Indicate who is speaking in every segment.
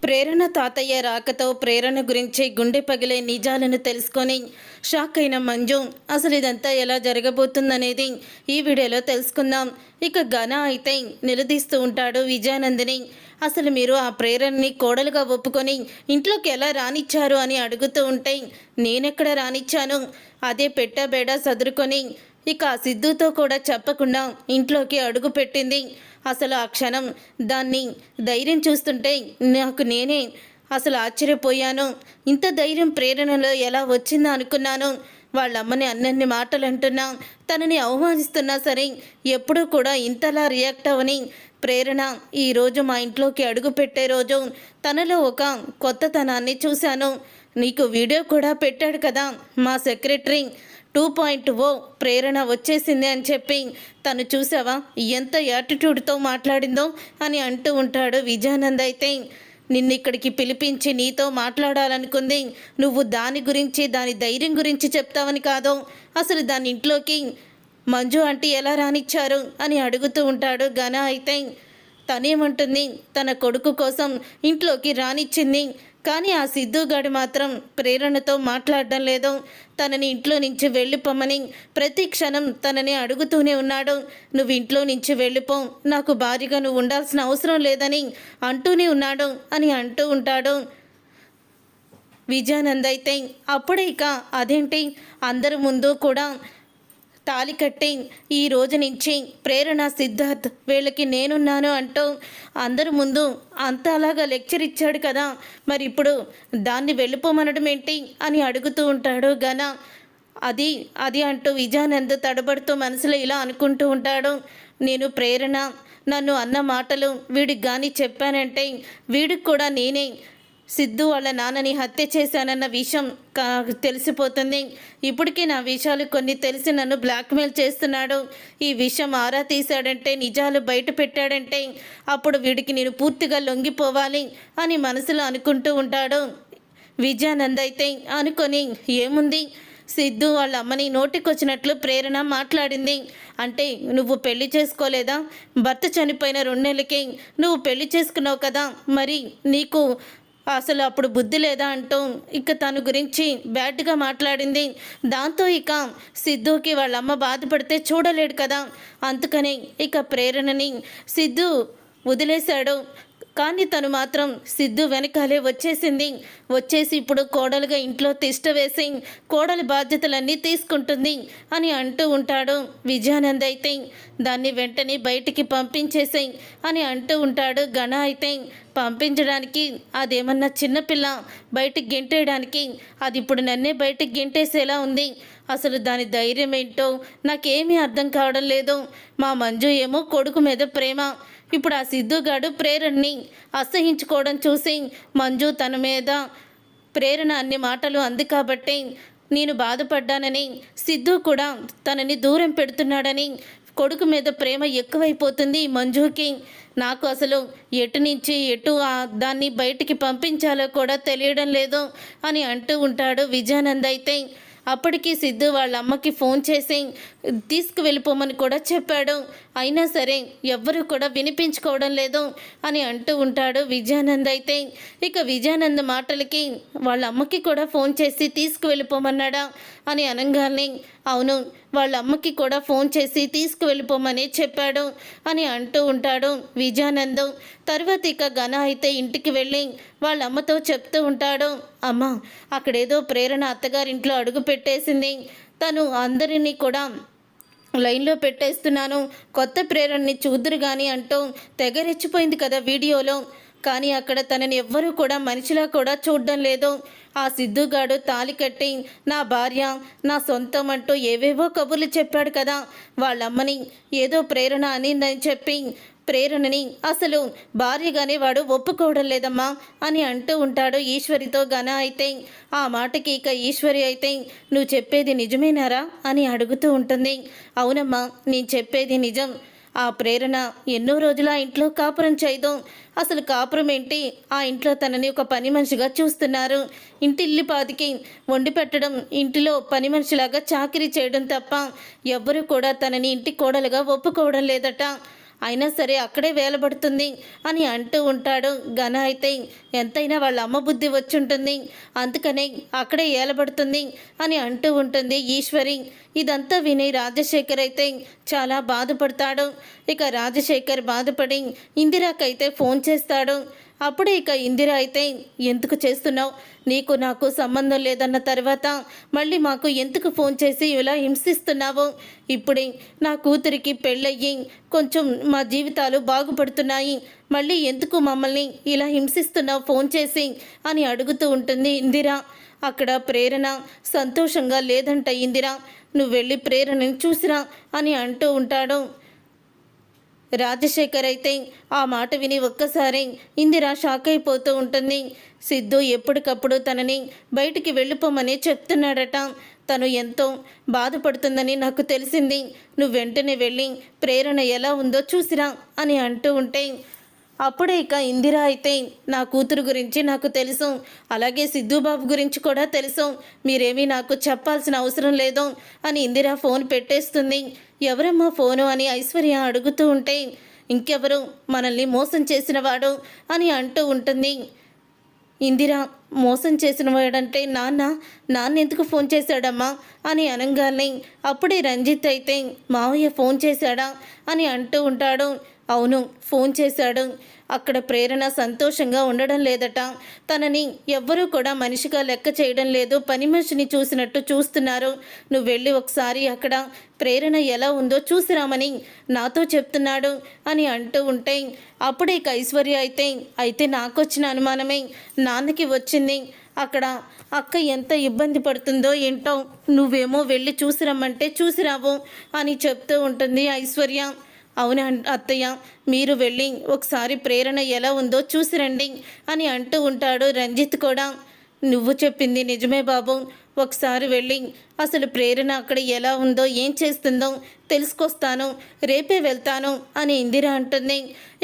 Speaker 1: ప్రేరణ తాతయ్య రాకతో ప్రేరణ గురించి గుండె పగిలే నిజాలను తెలుసుకొని షాక్ అయిన మంజు అసలు ఇదంతా ఎలా జరగబోతుందనేది ఈ వీడియోలో తెలుసుకుందాం. ఇక ఘన అయితే నిలదీస్తూ ఉంటాడు విజయానందిని. అసలు మీరు ఆ ప్రేరణని కోడలుగా ఒప్పుకొని ఇంట్లోకి ఎలా రానిచ్చారు అని అడుగుతూ ఉంటే, నేనెక్కడ రానిచ్చాను, అదే పెట్టబేడా సదురుకొని ఇక సిద్ధుతో కూడా చెప్పకుండా ఇంట్లోకి అడుగు పెట్టింది. అసలు ఆ క్షణం దాన్ని ధైర్యం చూస్తుంటే నాకు నేనే అసలు ఆశ్చర్యపోయాను. ఇంత ధైర్యం ప్రేరణలో ఎలా వచ్చిందో అనుకున్నాను. వాళ్ళమ్మని అన్నన్ని మాటలు అంటున్నా, తనని అవమానిస్తున్నా సరే ఎప్పుడూ కూడా ఇంతలా రియాక్ట్ అవని ప్రేరణ ఈరోజు మా ఇంట్లోకి అడుగు పెట్టే రోజు తనలో ఒక కొత్తతనాన్ని చూశాను. నీకు వీడియో కూడా పెట్టాడు కదా మా సెక్రటరీ 2.0 ప్రేరణ వచ్చేసింది అని చెప్పి, తను చూసావా ఎంత యాటిట్యూడ్తో మాట్లాడిందో అని అంటూ ఉంటాడు విజయానంద్. అయితే నిన్ను ఇక్కడికి పిలిపించి నీతో మాట్లాడాలనుకుంది నువ్వు దాని గురించి, దాని ధైర్యం గురించి చెప్తావని కాదు, అసలు దాని ఇంట్లోకి మంజు అంటే ఎలా రానిచ్చారు అని అడుగుతూ ఉంటాడు ఘన. అయితే తనేమంటుంది, తన కొడుకు కోసం ఇంట్లోకి రానిచ్చింది, కానీ ఆ సిద్ధుగాడు మాత్రం ప్రేరణతో మాట్లాడడం లేదు. తనని ఇంట్లో నుంచి వెళ్ళిపోమని ప్రతి క్షణం తనని అడుగుతూనే ఉన్నాడు. నువ్వు ఇంట్లో నుంచి వెళ్ళిపో, నాకు భారీగా నువ్వు ఉండాల్సిన అవసరం లేదని అంటూనే ఉన్నాడు అని అంటూ ఉంటాడు విజయానంద్. అయితే అప్పుడే ఇక అదేంటి అందరి ముందు కూడా తాలి కట్టి ఈ రోజు నుంచి ప్రేరణ సిద్ధార్థ్ వీళ్ళకి నేనున్నాను అంటూ అందరి ముందు అంత అలాగా లెక్చర్ ఇచ్చాడు కదా, మరి ఇప్పుడు దాన్ని వెళ్ళిపోమనడం ఏంటి అని అడుగుతూ ఉంటాడు ఘన. అది అది అంటూ విజయానంద్ తడబడుతూ మనసులో ఇలా అనుకుంటూ ఉంటాడు, నేను ప్రేరణ నన్ను అన్న మాటలు వీడికి కానీ చెప్పానంటే వీడికి కూడా నేనే సిద్ధు వాళ్ళ నాన్నని హత్య చేశానన్న విషయం తెలిసిపోతుంది. ఇప్పటికీ నా విషయాలు కొన్ని తెలిసి నన్ను బ్లాక్మెయిల్ చేస్తున్నాడు. ఈ విషయం ఆరా తీశాడంటే, నిజాలు బయట పెట్టాడంటే అప్పుడు వీడికి నేను పూర్తిగా లొంగిపోవాలి అని మనసులో అనుకుంటూ ఉంటాడు విజయానంద్. అయితే అనుకొని ఏముంది, సిద్ధు వాళ్ళ అమ్మని నోటికొచ్చినట్లు ప్రేరణ మాట్లాడింది అంటే నువ్వు పెళ్లి చేసుకోలేదా, భర్త చనిపోయిన 2 నెలలకి నువ్వు పెళ్లి చేసుకున్నావు కదా, మరి నీకు అసలు అప్పుడు బుద్ధి లేదా అంటూ ఇక తన గురించి బ్యాడ్గా మాట్లాడింది. దాంతో ఇక సిద్ధుకి వాళ్ళమ్మ బాధపడితే చూడలేడు కదా, అందుకని ఇక ప్రేరణని సిద్ధు వదిలేశాడు. కానీ తను మాత్రం సిద్ధు వెనకాలే వచ్చేసి ఇప్పుడు కోడలుగా ఇంట్లో తిష్ట వేసి కోడలి బాధ్యతలన్నీ తీసుకుంటుంది అని అంటూ ఉంటాడు విజయానంద్. అయితే దాన్ని వెంటనే బయటికి పంపించేసేయి అని అంటూ ఉంటాడు ఘన. అయితే పంపించడానికి అదేమన్నా చిన్నపిల్ల బయటికి గెంటేయడానికి, అది ఇప్పుడు నన్నే బయటికి గెంటేసేలా ఉంది. అసలు దాని ధైర్యం ఏంటో నాకేమీ అర్థం కావడం లేదు. మా మంజు ఏమో కొడుకు మీద ప్రేమ, ఇప్పుడు ఆ సిద్ధుగాడు ప్రేరణని అసహించుకోవడం చూసి మంజు తన మీద ప్రేరణ అన్ని మాటలు అంది కాబట్టి నేను బాధపడ్డానని, సిద్ధు కూడా తనని దూరం పెడుతున్నాడని, కొడుకు మీద ప్రేమ ఎక్కువైపోతుంది మంజుకి. నాకు అసలు ఎటు నుంచి ఎటు దాన్ని బయటికి పంపించాలో కూడా తెలియడం లేదు అని అంటూ ఉంటాడు విజయానంద్. అయితే అప్పటికి సిద్ధు వాళ్ళ అమ్మకి ఫోన్ చేసి తీసుకువెళ్ళిపోమని కూడా చెప్పాడు. అయినా సరే ఎవ్వరూ కూడా వినిపించుకోవడం లేదు అని అంటూ ఉంటాడు విజయానంద్. అయితే ఇక విజయానంద్ మాటలకి వాళ్ళ అమ్మకి కూడా ఫోన్ చేసి తీసుకువెళ్ళిపోమన్నాడా అని అనగానే, అవును వాళ్ళ అమ్మకి కూడా ఫోన్ చేసి తీసుకువెళ్ళిపోమని చెప్పాడు అని అంటూ ఉంటాడు విజయానంద్. తర్వాత ఇక ఘన అయితే ఇంటికి వెళ్ళి వాళ్ళ అమ్మతో చెప్తూ ఉంటాడు, అమ్మ అక్కడేదో ప్రేరణ అత్తగారింట్లో అడుగు పెట్టేసింది, తను అందరినీ కూడా లైన్లో పెట్టేస్తున్నాను, కొత్త ప్రేరణని చూదురు కానీ అంటూ తెగరెచ్చిపోయింది కదా వీడియోలో. కానీ అక్కడ తనని ఎవ్వరూ కూడా మనిషిలా కూడా చూడడం లేదు. ఆ సిద్ధుగాడు తాలి కట్టి నా భార్య నా సొంతం అంటూ ఏవేవో కబుర్లు చెప్పాడు కదా, వాళ్ళమ్మని ఏదో ప్రేరణ అనిందని చెప్పి ప్రేరణని అసలు భార్యగానే వాడు ఒప్పుకోవడం లేదమ్మా అని అంటూ ఉంటాడు ఈశ్వరితో ఘన. అయితే ఆ మాటకి ఇక ఈశ్వరి అయితే నువ్వు చెప్పేది నిజమేనారా అని అడుగుతూ ఉంటుంది. అవునమ్మా నేను చెప్పేది నిజం, ఆ ప్రేరణ ఎన్నో రోజులు ఆ ఇంట్లో కాపురం చేయదు, అసలు కాపురం ఏంటి, ఆ ఇంట్లో తనని ఒక పని మనిషిగా చూస్తున్నారు, ఇంటిల్లిపాదికి వండి పెట్టడం, ఇంటిలో పని మనిషిలాగా చాకరీ చేయడం తప్ప ఎవ్వరూ కూడా తనని ఇంటి కోడలుగా ఒప్పుకోవడం లేదట. అయినా సరే అక్కడే వేలబడుతుంది అని అంటూ ఉంటాడు. ఘన అయితే ఎంతైనా వాళ్ళ అమ్మ బుద్ధి వచ్చుంటుంది, అందుకనే అక్కడే ఏలబడుతుంది అని అంటూ ఉంటుంది ఈశ్వరి. ఇదంతా విని రాజశేఖర్ అయితే చాలా బాధపడతాడు. ఇక రాజశేఖర్ బాధపడి ఇందిరాకైతే ఫోన్ చేస్తాడు. అప్పుడే ఇక ఇందిర అయితే ఎందుకు చేస్తున్నావు, నీకు నాకు సంబంధం లేదన్న తర్వాత మళ్ళీ మాకు ఎందుకు ఫోన్ చేసి ఇలా హింసిస్తున్నావు, ఇప్పుడే నా కూతురికి పెళ్ళయ్యి కొంచెం మా జీవితాలు బాగుపడుతున్నాయి, మళ్ళీ ఎందుకు మమ్మల్ని ఇలా హింసిస్తున్నావు ఫోన్ చేసి అని అడుగుతూ ఉంటుంది ఇందిర. అక్కడ ప్రేరణ సంతోషంగా లేదంట. ఇందిర, నువ్వు వెళ్ళి ప్రేరణని చూసిరా అని అంటూ ఉంటాడు. రాజశేఖర్ అయితే ఆ మాట విని ఒక్కసారి ఇందిర షాక్ అయిపోతూ ఉంటుంది. సిద్ధు ఎప్పటికప్పుడు తనని బయటికి వెళ్ళిపోమని చెప్తున్నాడట. తను ఎంతో బాధపడుతుందని నాకు తెలిసింది, నువ్వు వెంటనే వెళ్ళి ప్రేరణ ఎలా ఉందో చూసిరా అని అంటూ ఉంటే అప్పుడే ఇక ఇందిర అయితే నా కూతురు గురించి నాకు తెలుసు, అలాగే సిద్ధుబాబు గురించి కూడా తెలుసు, మీరేమీ నాకు చెప్పాల్సిన అవసరం లేదు అని ఇందిర ఫోన్ పెట్టేస్తుంది. ఎవరమ్మా ఫోను అని ఐశ్వర్య అడుగుతూ ఉంటే ఇంకెవరు, మనల్ని మోసం చేసినవాడు అని అంటూ ఉంటుంది. ఇందిర, మోసం చేసిన వాడంటే నాన్న ఎందుకు ఫోన్ చేశాడమ్మా అని అనగానే అప్పుడే రంజిత్ అయితే మావయ్య ఫోన్ చేశాడా అని అంటూ ఉంటాడు. అవును, ఫోన్ చేశాడు. అక్కడ ప్రేరణ సంతోషంగా ఉండడం లేదట. తనని ఎవ్వరూ కూడా మనిషిగా లెక్క చేయడం లేదు, పని మనిషిని చూసినట్టు చూస్తున్నారు. నువ్వు వెళ్ళి ఒకసారి అక్కడ ప్రేరణ ఎలా ఉందో చూసిరామని నాతో చెప్తున్నాడు అని అంటూ ఉంటే అప్పుడే ఐశ్వర్య అయితే నాకొచ్చిన అనుమానమే నాన్నకి వచ్చింది. అక్కడ అక్క ఎంత ఇబ్బంది పడుతుందో ఏంటో, నువ్వేమో వెళ్ళి చూసిరమ్మంటే చూసిరావు అని చెప్తూ ఉంటుంది ఐశ్వర్య. అవునా అత్తయ్య, మీరు వెళ్ళి ఒకసారి ప్రేరణ ఎలా ఉందో చూసిరండి అని అంటూ ఉంటాడు రంజిత్ కూడా. నువ్వు చెప్పింది నిజమే బాబు, ఒకసారి వెళ్ళి అసలు ప్రేరణ అక్కడ ఎలా ఉందో ఏం చేస్తుందో తెలుసుకొస్తాను, రేపే వెళ్తాను అని ఇందిర అంటుంది.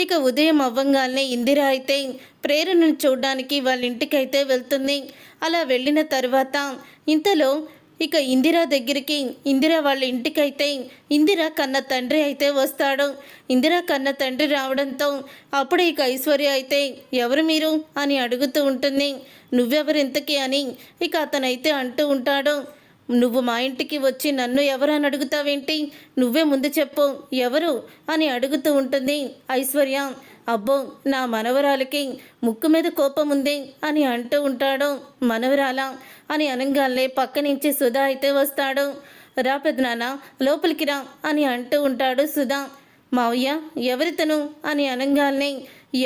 Speaker 1: ఇక ఉదయం అవ్వంగానే ఇందిర అయితే ప్రేరణను చూడడానికి వాళ్ళ ఇంటికైతే వెళ్తుంది. అలా వెళ్ళిన తర్వాత ఇంతలో ఇక ఇందిర దగ్గరికి, ఇందిర వాళ్ళ ఇంటికైతే ఇందిర కన్న తండ్రి అయితే వస్తాడు. ఇందిర కన్న తండ్రి రావడంతో అప్పుడు ఇక ఐశ్వర్య అయితే ఎవరు మీరు అని అడుగుతూ ఉంటుంది. నువ్వెవరు ఇంతకీ అని ఇక అతనైతే అంటూ ఉంటాడు. నువ్వు మా ఇంటికి వచ్చి నన్ను ఎవరు అని అడుగుతావేంటి, నువ్వే ముందు చెప్పు ఎవరు అని అడుగుతూ ఉంటుంది ఐశ్వర్య. అబ్బో, నా మనవరాలకి ముక్కు మీద కోపం ఉంది అని అంటూ ఉంటాడు. మనవరాలా అని అనగానే పక్క నుంచి సుధా అయితే వస్తాడు. రా పెదనాన్న, లోపలికి రా అని అంటూ ఉంటాడు సుధా. మావయ్య, ఎవరితను అని అనగానే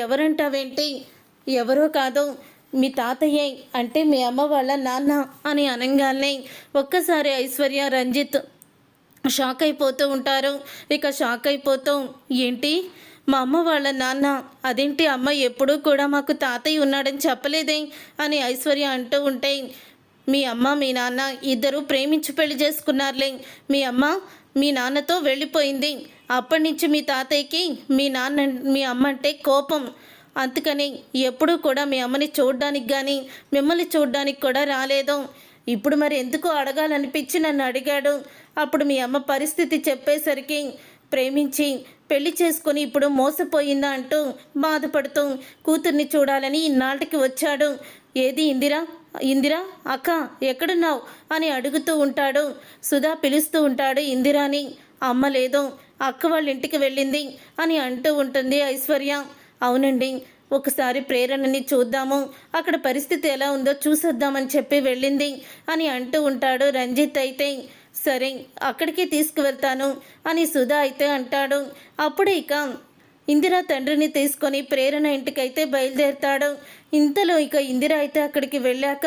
Speaker 1: ఎవరంటావేంటి, ఎవరో కాదు మీ తాతయ్యే, అంటే మీ అమ్మ వాళ్ళ నాన్న అని అనగానే ఒక్కసారి ఐశ్వర్య రంజిత్ షాక్ అయిపోతూ ఉంటారు. ఇక షాక్ అయిపోతూ ఏంటి మా అమ్మ వాళ్ళ నాన్న, అదేంటి అమ్మ ఎప్పుడూ కూడా మాకు తాతయ్య ఉన్నాడని చెప్పలేదే అని ఐశ్వర్య అంటూ ఉంటే మీ అమ్మ మీ నాన్న ఇద్దరు ప్రేమించి పెళ్లి చేసుకున్నారులే, మీ అమ్మ మీ నాన్నతో వెళ్ళిపోయింది, అప్పటి నుంచి మీ తాతయ్యకి మీ అమ్మ అంటే కోపం, అందుకని ఎప్పుడూ కూడా మీ అమ్మని చూడడానికి కానీ మిమ్మల్ని చూడడానికి కూడా రాలేదు. ఇప్పుడు మరి ఎందుకో అడగాలనిపించి నన్ను అడిగాడు. అప్పుడు మీ అమ్మ పరిస్థితి చెప్పేసరికి ప్రేమించి పెళ్లి చేసుకొని ఇప్పుడు మోసపోయిందా అంటూ బాధపడుతూ కూతుర్ని చూడాలని ఇన్నాళ్ళకి వచ్చాడు. ఏది ఇందిరా అక్క ఎక్కడున్నావు అని అడుగుతూ ఉంటాడు. సుధా పిలుస్తూ ఉంటాడు ఇందిరాని. అమ్మ లేదు, అక్క వాళ్ళ ఇంటికి వెళ్ళింది అని అంటూ ఉంటుంది ఐశ్వర్య. అవునండి, ఒకసారి ప్రేరణని చూద్దాము, అక్కడ పరిస్థితి ఎలా ఉందో చూసొద్దామని చెప్పి వెళ్ళింది అని అంటూ ఉంటాడు రంజిత్. అయితే సరే అక్కడికి తీసుకువెళ్తాను అని సుధా అయితే అంటాడు. అప్పుడే ఇక ఇందిర తండ్రిని తీసుకొని ప్రేరణ ఇంటికైతే బయలుదేరుతాడు. ఇంతలో ఇక ఇందిర అయితే అక్కడికి వెళ్ళాక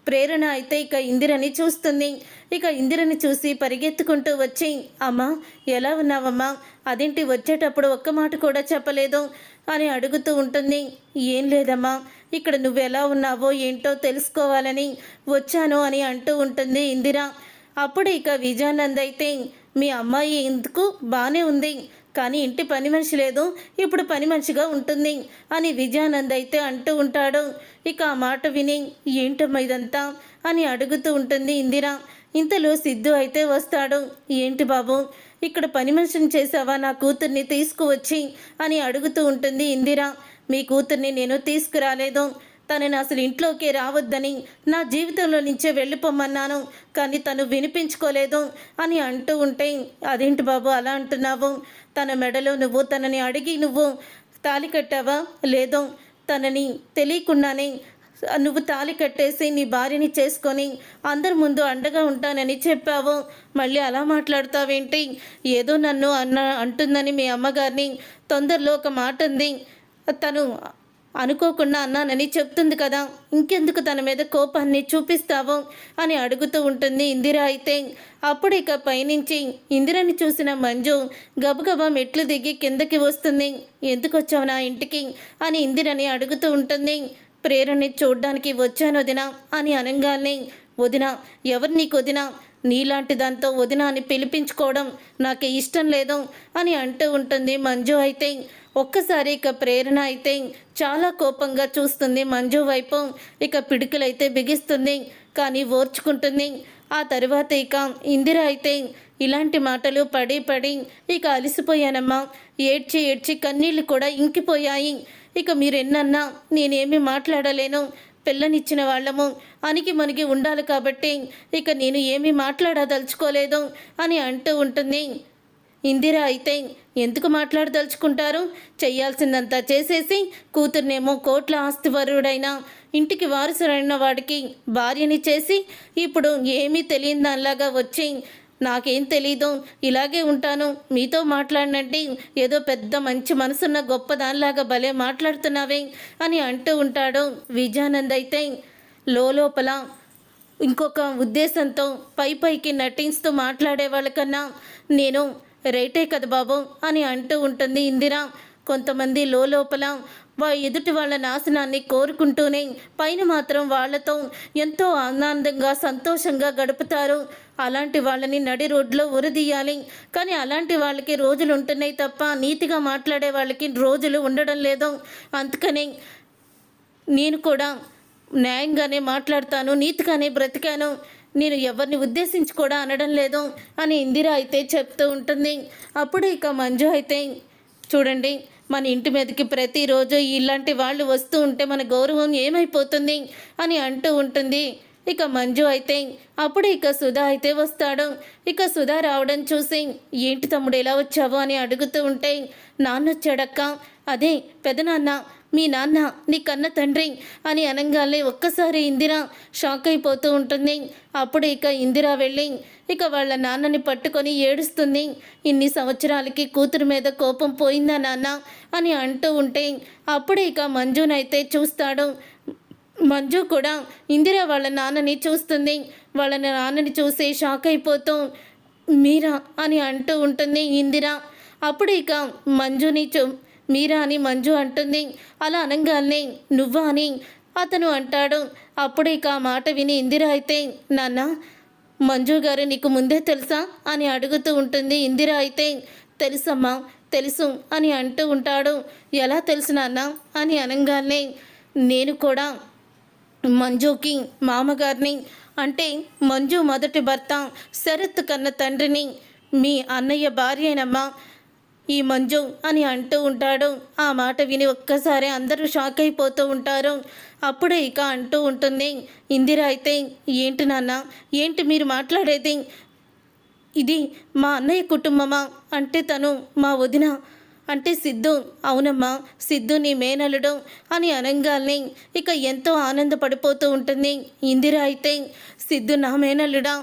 Speaker 1: ప్రేరణ అయితే ఇక ఇందిరని చూస్తుంది. ఇక ఇందిరని చూసి పరిగెత్తుకుంటూ వచ్చి అమ్మా ఎలా ఉన్నావమ్మా, అదేంటి వచ్చేటప్పుడు ఒక్క మాట కూడా చెప్పలేదు అని అడుగుతూ ఉంటుంది. ఏం లేదమ్మా, ఇక్కడ నువ్వు ఎలా ఉన్నావో ఏంటో తెలుసుకోవాలని వచ్చాను అని అంటూ ఉంటుంది ఇందిర. అప్పుడు ఇక విజయానంద్ అయితే మీ అమ్మాయి ఎందుకు బాగానే ఉంది, కానీ ఇంటి పని మనిషి లేదు, ఇప్పుడు పని మనిషిగా ఉంటుంది అని విజయానంద్ అయితే అంటూ ఉంటాడు. ఇక ఆ మాట విని ఏంటమ్మా ఇదంతా అని అడుగుతూ ఉంటుంది ఇందిర. ఇంతలో సిద్ధు అయితే వస్తాడు. ఏంటి బాబు ఇక్కడ పని మనిషిని చేసావా నా కూతుర్ని తీసుకువచ్చి అని అడుగుతూ ఉంటుంది ఇందిర. మీ కూతుర్ని నేను తీసుకురాలేదు, తనని అసలు ఇంట్లోకి రావద్దని నా జీవితంలో నుంచే వెళ్ళిపోమన్నాను, కానీ తను వినిపించుకోలేదు అని అంటూ ఉంటే, అదేంటి బాబు అలా అంటున్నావు? తన మెడలో నువ్వు తనని అడిగి నువ్వు తాళి కట్టావా? లేదో తనని తెలియకుండానే నువ్వు తాళి కట్టేసి నీ భార్యని చేసుకొని అందరి ముందు అండగా ఉంటానని చెప్పావు. మళ్ళీ అలా మాట్లాడతావేంటి? ఏదో నన్ను అంటుందని మీ అమ్మగారిని తొందరలో ఒక మాట ఉంది, తను అనుకోకుండా అన్నానని చెప్తుంది కదా, ఇంకెందుకు తన మీద కోపాన్ని చూపిస్తావు అని అడుగుతూ ఉంటుంది ఇందిర. అయితే అప్పుడు ఇక పైనుంచి ఇందిరని చూసిన మంజు గబగబా మెట్లు దిగి కిందకి వస్తుంది. ఎందుకు వచ్చావు నా ఇంటికి అని ఇందిరని అడుగుతూ ఉంటుంది. ప్రేరణని చూడ్డానికి వచ్చాను వదిన అని అనగానే, వదిన ఎవరు నీకు వదిన? నీలాంటి దాంతో వదిన అని పిలిపించుకోవడం నాకు ఇష్టం లేదు అని అంటూ ఉంటుంది మంజు. అయితే ఒక్కసారి ఇక ప్రేరణ అయితే చాలా కోపంగా చూస్తుంది మంజు వైపు. ఇక పిడికిలైతే బిగిస్తుంది, కానీ ఓర్చుకుంటుంది. ఆ తర్వాత ఇక ఇందిర అయితే, ఇలాంటి మాటలు పడి పడి ఇక అలసిపోయానమ్మా, ఏడ్చి ఏడ్చి కన్నీళ్ళు కూడా ఇంకిపోయాయి. ఇక మీరు ఎన్నన్నా నేనేమీ మాట్లాడలేను, పిల్లనిచ్చిన వాళ్ళము అనికి మనకి ఉండాలి కాబట్టి ఇక నేను ఏమీ మాట్లాడదలుచుకోలేదు అని అంటూ ఉంటుంది ఇందిర. అయితే ఎందుకు మాట్లాడదలుచుకుంటారు? చెయ్యాల్సిందంతా చేసేసి కూతుర్నేమో కోట్ల ఆస్తివరుడైన ఇంటికి వారసుడైన వాడికి భార్యని చేసి ఇప్పుడు ఏమీ తెలియని దానిలాగా వచ్చి నాకేం తెలీదు, ఇలాగే ఉంటాను, మీతో మాట్లాడినంటే ఏదో పెద్ద మంచి మనసున్న గొప్ప దానిలాగా భలే మాట్లాడుతున్నావే అని అంటూ ఉంటాడు విజయానంద్. అయితే లోపల ఇంకొక ఉద్దేశంతో పైకి నటిస్తూ మాట్లాడే వాళ్ళకన్నా నేను రైటే కదా బాబు అని అంటూ ఉంటుంది ఇందిర. కొంతమంది లోపల ఎదుటి వాళ్ళ నాశనాన్ని కోరుకుంటూనే పైన మాత్రం వాళ్ళతో ఎంతో ఆనందంగా సంతోషంగా గడుపుతారు. అలాంటి వాళ్ళని నడి రోడ్లో ఉరిదీయాలి, కానీ అలాంటి వాళ్ళకి రోజులు ఉంటున్నాయి తప్ప నీతిగా మాట్లాడే వాళ్ళకి రోజులు ఉండడం లేదు. అందుకని నేను కూడా న్యాయంగానే మాట్లాడతాను, నీతిగానే బ్రతికాను, నేను ఎవరిని ఉద్దేశించి కూడా అనడం లేదు అని ఇందిర అయితే చెప్తూ ఉంటుంది. అప్పుడు ఇక మంజు అయితే, చూడండి మన ఇంటి మీదకి ప్రతిరోజు ఇలాంటి వాళ్ళు వస్తూ ఉంటే మన గౌరవం ఏమైపోతుంది అని అంటూ ఉంటుంది. ఇక మంజు అయితే అప్పుడు ఇక సుధా అయితే వస్తాడు. ఇక సుధా రావడం చూసి, ఏంటి తమ్ముడు ఎలా వచ్చావు అని అడుగుతూ ఉంటే, నాన్న వచ్చాడక్క, అదే పెదనాన్న, మీ నాన్న నీ కన్న తండ్రి అని అనగానే ఒక్కసారి ఇందిర షాక్ అయిపోతూ ఉంటుంది. అప్పుడు ఇక ఇందిర వెళ్ళి ఇక వాళ్ళ నాన్నని పట్టుకొని ఏడుస్తుంది. ఇన్ని సంవత్సరాలకి కూతురు మీద కోపం పోయిందా నాన్న అని అంటూ ఉంటే, అప్పుడు ఇక మంజునైతే చూస్తాడు. మంజు కూడా ఇందిర వాళ్ళ నాన్నని చూస్తుంది. వాళ్ళ నాన్నని చూసి షాక్ అయిపోతూ మీరా అని అంటూ ఉంటుంది ఇందిర. అప్పుడు ఇక మంజుని మీరా అని మంజు అంటుంది. అలా అనగానే నువ్వా అని అతను అంటాడు. అప్పుడు ఇక ఆ మాట విని ఇందిర అయితే, నాన్న మంజు గారు నీకు ముందే తెలుసా అని అడుగుతూ ఉంటుంది. ఇందిర అయితే, తెలుసమ్మా తెలుసు అని అంటూ ఉంటాడు. ఎలా తెలుసు నాన్న అని అనగానే, నేను కూడా మంజుకి మామగారిని, అంటే మంజు మొదటి భర్త శరత్ కన్న తండ్రిని, మీ అన్నయ్య భార్యనమ్మా ఈ మంజు అని అంటూ ఉంటాడు. ఆ మాట విని ఒక్కసారి అందరూ షాక్ అయిపోతూ ఉంటారు. అప్పుడే ఇక అంటూ ఉంటుంది ఇందిర అయితే, ఏంటి నాన్న, ఏంటి మీరు మాట్లాడేది? ఇది మా అన్నయ్య కుటుంబమా? అంటే తను మా వదిన, అంటే సిద్ధు. అవునమ్మా, సిద్ధు నీ మేనలుడు అని అనగానే ఇక ఎంతో ఆనందపడిపోతూ ఉంటుంది ఇందిర. అయితే సిద్ధు నా మేనల్లుడా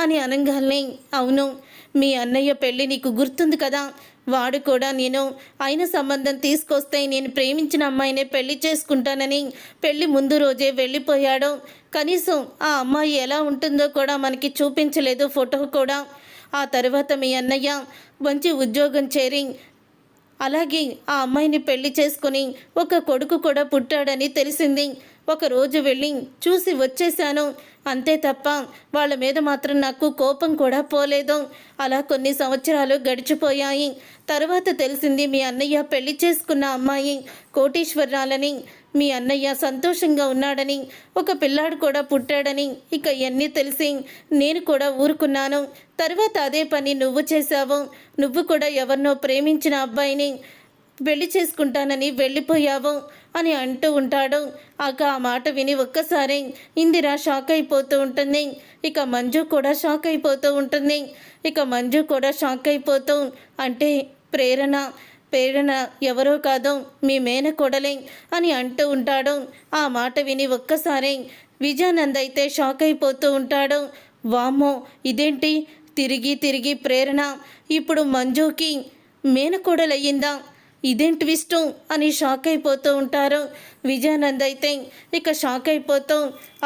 Speaker 1: అని అనగానే, అవును, మీ అన్నయ్య పెళ్ళి నీకు గుర్తుంది కదా, వాడు కూడా నేను అయిన సంబంధం తీసుకొస్తే నేను ప్రేమించిన అమ్మాయినే పెళ్లి చేసుకుంటానని పెళ్లి ముందు రోజే వెళ్ళిపోయాడు. కనీసం ఆ అమ్మాయి ఎలా ఉంటుందో కూడా మనకి చూపించలేదు ఫోటో కూడా. ఆ తర్వాత మీ అన్నయ్య మంచి ఉద్యోగం చేరి అలాగే ఆ అమ్మాయిని పెళ్లి చేసుకుని ఒక కొడుకు కూడా పుట్టాడని తెలిసింది. ఒకరోజు వెళ్ళి చూసి వచ్చేశాను అంతే తప్ప వాళ్ళ మీద మాత్రం నాకు కోపం కూడా పోలేదు. అలా కొన్ని సంవత్సరాలు గడిచిపోయాయి. తర్వాత తెలిసింది మీ అన్నయ్య పెళ్లి చేసుకున్న అమ్మాయి కోటీశ్వరరాలని, మీ అన్నయ్య సంతోషంగా ఉన్నాడని, ఒక పిల్లాడు కూడా పుట్టాడని. ఇక ఇవన్నీ తెలిసి నేను కూడా ఊరుకున్నాను. తర్వాత అదే పని నువ్వు చేశావు. నువ్వు కూడా ఎవరినో ప్రేమించిన అబ్బాయిని పెళ్లి చేసుకుంటానని వెళ్ళిపోయావు అని అంటూ ఉంటాడు. ఆ మాట విని ఒక్కసారి ఇందిర షాక్ అయిపోతూ ఉంటుంది. ఇక మంజు కూడా షాక్ అయిపోతూ ఉంటుంది. అంటే ప్రేరణ ఎవరో కాదు మీ మేనకోడలే అని అంటూ ఉంటాడు. ఆ మాట విని ఒక్కసారి విజయానంద్ అయితే షాక్ అయిపోతూ ఉంటాడు. వామ్మో, ఇదేంటి తిరిగి తిరిగి ప్రేరణ ఇప్పుడు మంజుకి మేనకోడలయ్యిందా, ఇదేం ట్విస్టు అని షాక్ అయిపోతూ ఉంటారు. విజయానంద్ అయితే ఇక షాక్ అయిపోతూ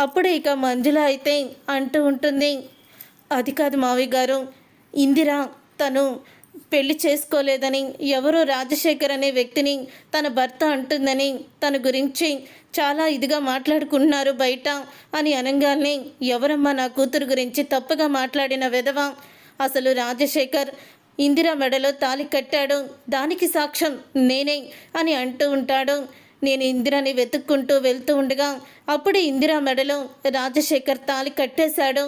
Speaker 1: అప్పుడే ఇక మంజుల అయితే అంటూ ఉంటుంది, అది కాదు మావి గారు, ఇందిర తను పెళ్లి చేసుకోలేదని, ఎవరో రాజశేఖర్ అనే వ్యక్తిని తన భర్త అంటుందని, తన గురించి చాలా ఇదిగా మాట్లాడుకుంటున్నారు బయట అని అనగానే, ఎవరమ్మా నా కూతురు గురించి తప్పుగా మాట్లాడిన విధవ, అసలు రాజశేఖర్ ఇందిర మెడలో తాళి కట్టాడు, దానికి సాక్ష్యం నేనే అని అంటూ ఉంటాడు. నేను ఇందిరని వెతుక్కుంటూ వెళ్తూ ఉండగా అప్పుడే ఇందిర మెడలో రాజశేఖర్ తాళి కట్టేశాడు.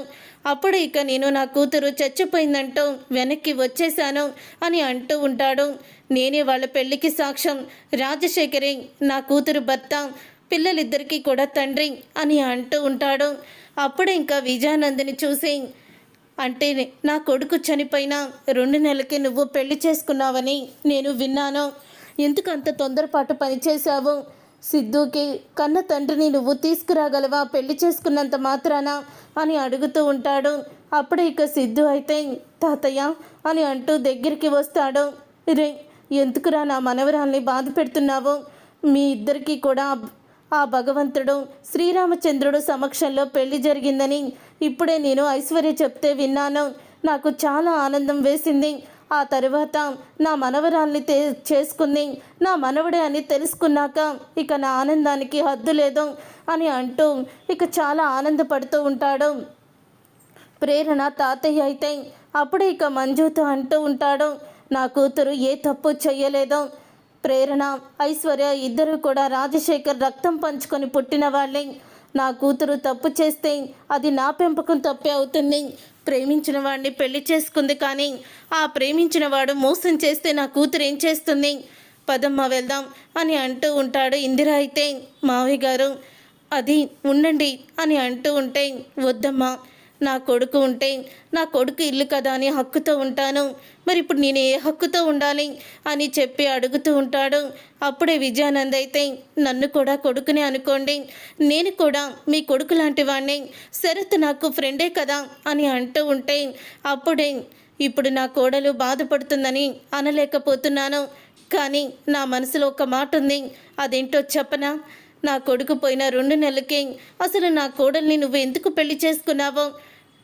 Speaker 1: అప్పుడు ఇక నేను నా కూతురు చచ్చిపోయిందంటూ వెనక్కి వచ్చేశాను అని అంటూ ఉంటాడు. నేనే వాళ్ళ పెళ్ళికి సాక్ష్యం, రాజశేఖరే నా కూతురు భర్త, పిల్లలిద్దరికీ కూడా తండ్రి అని అంటూ ఉంటాడు. అప్పుడే ఇంకా విజయానందిని చూసి, అంటే నా కొడుకు చనిపోయిన 2 నెలలకి నువ్వు పెళ్లి చేసుకున్నావని నేను విన్నాను. ఎందుకు అంత తొందరపాటు పనిచేశావు? సిద్ధుకి కన్న తండ్రిని నువ్వు తీసుకురాగలవా పెళ్లి చేసుకున్నంత మాత్రాన అని అడుగుతూ ఉంటాడు. అప్పుడే ఇక సిద్ధు అయితే తాతయ్య అని అంటూ దగ్గరికి వస్తాడు. రే, ఎందుకురా నా మనవరాల్ని బాధ పెడుతున్నావు? మీ ఇద్దరికీ కూడా ఆ భగవంతుడు శ్రీరామచంద్రుడు సమక్షంలో పెళ్లి జరిగిందని ఇప్పుడే నేను ఐశ్వర్య చెప్తే విన్నాను. నాకు చాలా ఆనందం వేసింది. ఆ తర్వాత నా మనవరాల్ని చేసుకుంది నా మనవడే అని తెలుసుకున్నాక ఇక నా ఆనందానికి హద్దు లేదు అని అంటూ ఇక చాలా ఆనందపడుతూ ఉంటాడు. ప్రేరణ తాతయ్య అయితే అప్పుడే ఇక మంజుతో అంటూ ఉంటాడు, నా కూతురు ఏ తప్పు చెయ్యలేదు. ప్రేరణ ఐశ్వర్య ఇద్దరు కూడా రాజశేఖర్ రక్తం పంచుకొని పుట్టిన వాళ్ళే. నా కూతురు తప్పు చేస్తే అది నా పెంపకం తప్పే అవుతుంది. ప్రేమించిన వాడిని పెళ్లి చేసుకుంది, కానీ ఆ ప్రేమించిన వాడు మోసం చేస్తే నా కూతురు ఏం చేస్తుంది? పదమ్మ వెళ్దాం అని అంటూ ఉంటాడు. ఇందిర అయితే మావయ్య గారు అది ఉండండి అని అంటూ ఉంటే, వద్దమ్మా, నా కొడుకు ఉంటే నా కొడుకు ఇల్లు కదా అని హక్కుతో ఉంటాను, మరి ఇప్పుడు నేను ఏ హక్కుతో ఉండాలి అని చెప్పి అడుగుతూ ఉంటాడు. అప్పుడే విజయానంద్ అయితే నన్ను కూడా కొడుకునే అనుకోండి, నేను కూడా మీ కొడుకు లాంటి వాడిని, శరత్ నాకు ఫ్రెండే కదా అని అంటూ ఉంటే, అప్పుడే ఇప్పుడు నా కోడలు బాధపడుతుందని అనలేకపోతున్నాను, కానీ నా మనసులో ఒక మాట ఉంది, అదేంటో చెప్పనా? నా కొడుకు పోయిన 2 నెలలకి అసలు నా కోడల్ని నువ్వు ఎందుకు పెళ్లి చేసుకున్నావో,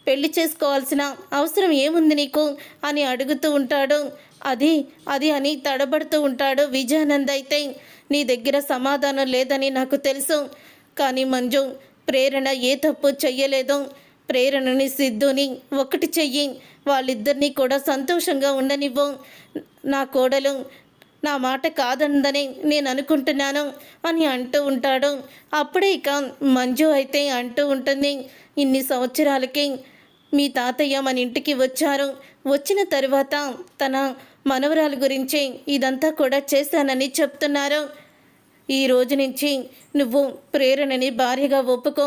Speaker 1: పెళ్లి చేసుకోవాల్సిన అవసరం ఏముంది నీకు అని అడుగుతూ ఉంటాడు. అది అని తడబడుతూ ఉంటాడు. విజయానంద్ అయితే నీ దగ్గర సమాధానం లేదని నాకు తెలుసు, కానీ మంజు, ప్రేరణ ఏ తప్పు చెయ్యలేదు. ప్రేరణని సిద్ధుని ఒకటి చెయ్యి, వాళ్ళిద్దరినీ కూడా సంతోషంగా ఉండనివ్వు. నా కోడలు నా మాట కాదందని నేను అనుకుంటున్నాను అని అంటూ ఉంటాడు. అప్పుడే ఇక మంజు అయితే అంటూ ఉంటుంది, ఇన్ని సంవత్సరాలకి మీ తాతయ్య మన ఇంటికి వచ్చారు, వచ్చిన తర్వాత తన మనవరాల గురించి ఇదంతా కూడా చేశానని చెప్తున్నారు. ఈ రోజు నుంచి నువ్వు ప్రేరణని భార్యగా ఒప్పుకో.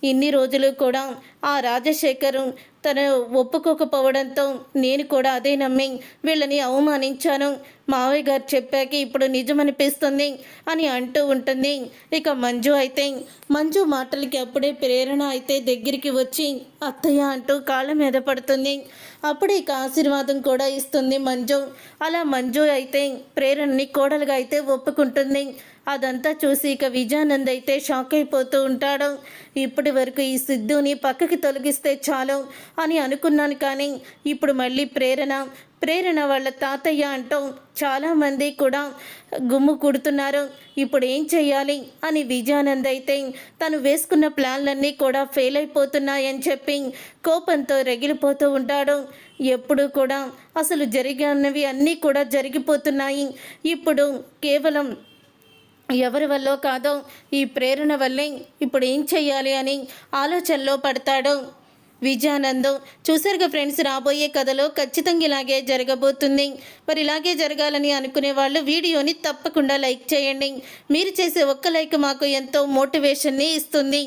Speaker 1: ఇన్ని రోజులు కూడా ఆ రాజశేఖరు తను ఒప్పుకోకపోవడంతో నేను కూడా అదే నమ్మి వీళ్ళని అవమానించాను. మావయ్య గారు చెప్పాక ఇప్పుడు నిజమనిపిస్తుంది అని అంటూ ఉంటుంది. ఇక మంజు మాటలకి అప్పుడే ప్రేరణ అయితే దగ్గరికి వచ్చి అత్తయ్య అంటూ కాళ్ళ మీద పడుతుంది. అప్పుడే ఇక ఆశీర్వాదం కూడా ఇస్తుంది మంజు. అలా మంజు అయితే ప్రేరణని కోడలుగా అయితే ఒప్పుకుంటుంది. అదంతా చూసి ఇక విజయానంద్ అయితే షాక్ అయిపోతూ ఉంటాడు. ఇప్పటి వరకు ఈ సిద్ధుని పక్కకి తొలగిస్తే చాలు అని అనుకున్నాను, కానీ ఇప్పుడు మళ్ళీ ప్రేరణ ప్రేరణ వాళ్ళ తాతయ్య అంటూ చాలామంది కూడా గుమ్ము కుడుతున్నారు. ఇప్పుడు ఏం చెయ్యాలి అని విజయానంద్ అయితే తను వేసుకున్న ప్లాన్లన్నీ కూడా ఫెయిల్ అయిపోతున్నాయని చెప్పి కోపంతో రగిలిపోతూ ఉంటాడు. ఎప్పుడు కూడా అసలు జరిగినవి అన్నీ కూడా జరిగిపోతున్నాయి. ఇప్పుడు కేవలం ఎవరి వల్లో కాదో ఈ ప్రేరణ వల్లే ఇప్పుడు ఏం చెయ్యాలి అని ఆలోచనలో పడతాడు విజయానంద్. చూసారుగా ఫ్రెండ్స్, రాబోయే కథలో ఖచ్చితంగా ఇలాగే జరగబోతుంది. మరి ఇలాగే జరగాలని అనుకునే వాళ్ళు వీడియోని తప్పకుండా లైక్ చేయండి. మీరు చేసే ఒక్క లైక్ మాకు ఎంతో మోటివేషన్ని ఇస్తుంది.